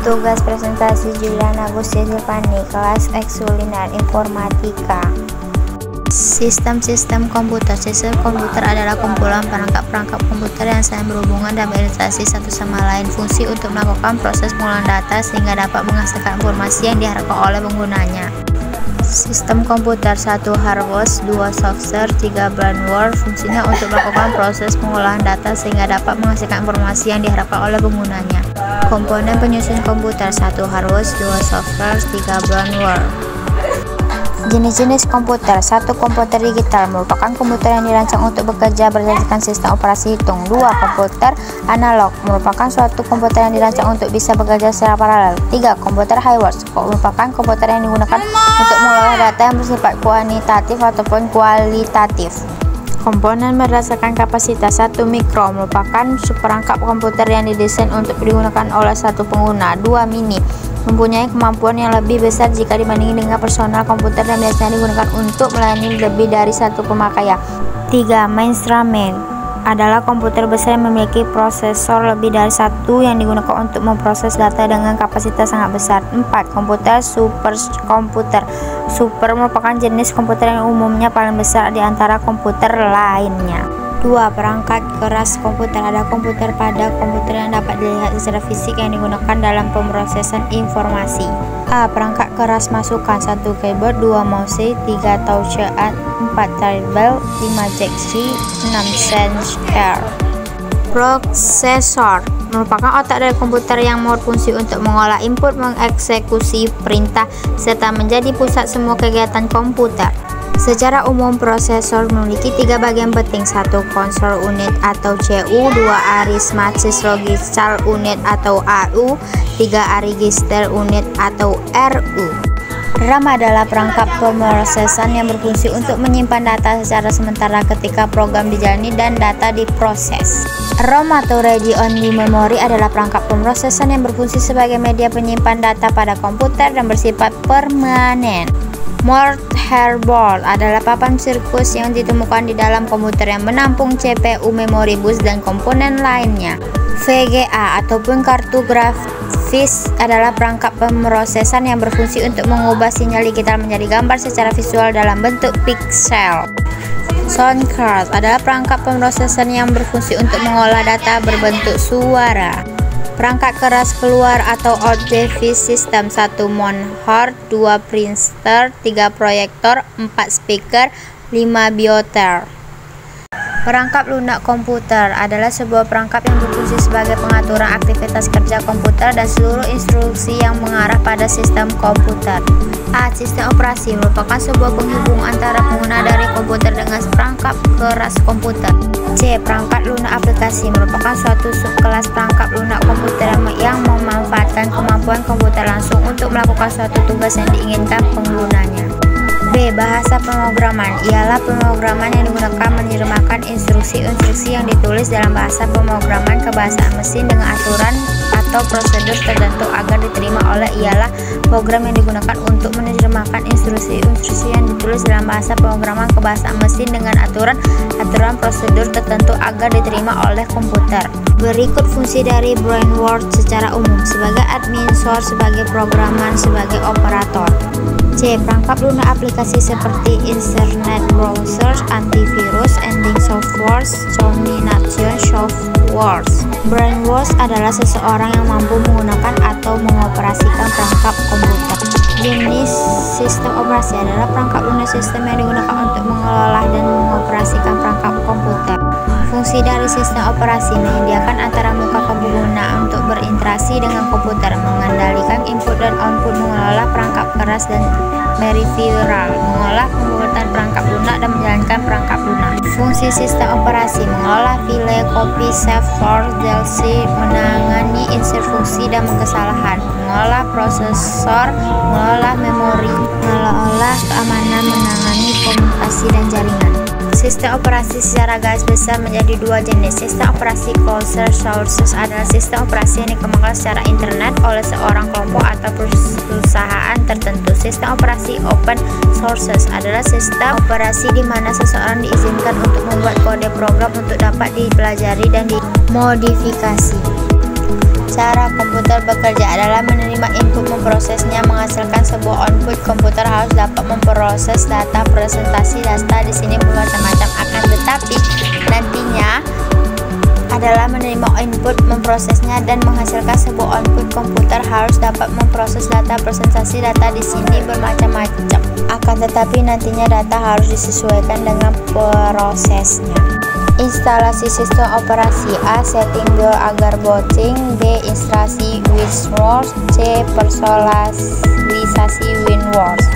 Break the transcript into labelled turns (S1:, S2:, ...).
S1: Tugas presentasi Juliana Agustia Silvani, kelas Eksulinar Informatika. Sistem komputer. Sistem komputer adalah kumpulan perangkat-perangkat komputer yang saling berhubungan dan berinteraksi satu sama lain, fungsi untuk melakukan proses pengolahan data sehingga dapat menghasilkan informasi yang diharapkan oleh penggunanya. Sistem komputer: 1. Hardware, 2. software, 3. brainware. Fungsinya untuk melakukan proses pengolahan data sehingga dapat menghasilkan informasi yang diharapkan oleh penggunanya. Komponen penyusun komputer: 1. hardware, 2. software, 3. brainware. Jenis-jenis komputer. 1. Komputer digital merupakan komputer yang dirancang untuk bekerja berdasarkan sistem operasi hitung. 2. Komputer analog merupakan suatu komputer yang dirancang untuk bisa bekerja secara paralel. 3. Komputer hardware merupakan komputer yang digunakan untuk mengolah data yang bersifat kuantitatif ataupun kualitatif. Komponen berdasarkan kapasitas. 1. Mikro merupakan seperangkat komputer yang didesain untuk digunakan oleh satu pengguna. 2. Mini mempunyai kemampuan yang lebih besar jika dibandingkan dengan personal komputer dan biasanya digunakan untuk melayani lebih dari satu pemakaian. 3. Mainstream adalah komputer besar yang memiliki prosesor lebih dari satu yang digunakan untuk memproses data dengan kapasitas sangat besar. 4. Komputer superkomputer. Super merupakan jenis komputer yang umumnya paling besar di antara komputer lainnya. 2. Perangkat keras komputer. Ada komputer pada komputer yang dapat dilihat secara fisik yang digunakan dalam pemrosesan informasi. A. Perangkat keras masukan. 1. Keyboard, 2. mouse, 3. touchpad, 4. trackball, 5. jack C, 6. sensor. Prosesor merupakan otak dari komputer yang berfungsi untuk mengolah input, mengeksekusi perintah, serta menjadi pusat semua kegiatan komputer. Secara umum, prosesor memiliki 3 bagian penting. 1. Control unit atau CU, 2. Arithmetic logical unit atau AU, 3. register unit atau RU. RAM adalah perangkat pemrosesan yang berfungsi untuk menyimpan data secara sementara ketika program dijalani dan data diproses. ROM atau read only memory adalah perangkat pemrosesan yang berfungsi sebagai media penyimpan data pada komputer dan bersifat permanen. Motherboard adalah papan sirkus yang ditemukan di dalam komputer yang menampung CPU, memori bus, dan komponen lainnya. VGA ataupun kartu grafis adalah perangkat pemrosesan yang berfungsi untuk mengubah sinyal digital menjadi gambar secara visual dalam bentuk piksel. Sound card adalah perangkat pemrosesan yang berfungsi untuk mengolah data berbentuk suara. Perangkat keras keluar atau out device system: 1. monitor, 2. printer, 3. proyektor, 4. speaker, 5. bioter. Perangkat lunak komputer adalah sebuah perangkat yang berfungsi sebagai pengaturan aktivitas kerja komputer dan seluruh instruksi yang mengarah pada sistem komputer. A. Sistem operasi merupakan sebuah penghubung antara pengguna dari komputer dengan perangkat keras komputer. C. Perangkat lunak aplikasi merupakan suatu subkelas perangkat lunak komputer yang memanfaatkan kemampuan komputer langsung untuk melakukan suatu tugas yang diinginkan penggunanya. B. Bahasa pemrograman ialah pemrograman yang digunakan menerjemahkan instruksi-instruksi yang ditulis dalam bahasa pemrograman ke bahasa mesin dengan aturan atau prosedur tertentu agar diterima oleh ialah program yang digunakan untuk menerjemahkan instruksi-instruksi yang ditulis dalam bahasa pemrograman ke bahasa mesin dengan aturan prosedur tertentu agar diterima oleh komputer. Berikut fungsi dari brainware secara umum: sebagai admin, source, sebagai programan, sebagai operator. C. Perangkat lunak aplikasi seperti internet browser, antivirus, ending software, combination software. Brainware adalah seseorang yang mampu menggunakan atau mengoperasikan perangkat komputer. Jenis sistem operasi adalah perangkat lunak sistem yang digunakan untuk mengelola dan mengoperasikan perangkat komputer. Fungsi dari sistem operasi menyediakan antara muka pengguna untuk berinteraksi dengan komputer, mengendalikan input dan output, mengelola perangkat keras dan peripheral, mengolah pembuatan perangkat lunak dan menjalankan perangkat lunak. Fungsi sistem operasi: mengelola file, copy, save, store, delete, menangani instruksi dan kesalahan, mengelola prosesor, mengelola memori, mengelola keamanan, menangani komunikasi dan jaringan. Sistem operasi secara garis besar menjadi dua jenis. Sistem operasi closed source adalah sistem operasi yang dikembangkan secara internet oleh seorang kelompok atau perusahaan tertentu. Sistem operasi open source adalah sistem operasi di mana seseorang diizinkan untuk membuat kode program untuk dapat dipelajari dan dimodifikasi. Cara komputer bekerja adalah menerima input, memprosesnya, menghasilkan sebuah output. Komputer harus dapat memproses data. Presentasi data di sini bermacam-macam, akan tetapi nantinya adalah menerima input, memprosesnya, dan menghasilkan sebuah output. Komputer harus dapat memproses data. Presentasi data di sini bermacam-macam, akan tetapi nantinya data harus disesuaikan dengan prosesnya. Instalasi sistem operasi: A. Setting goal agar booting. B. Instruksi WinWorks. C. Personalisasi WinWorks.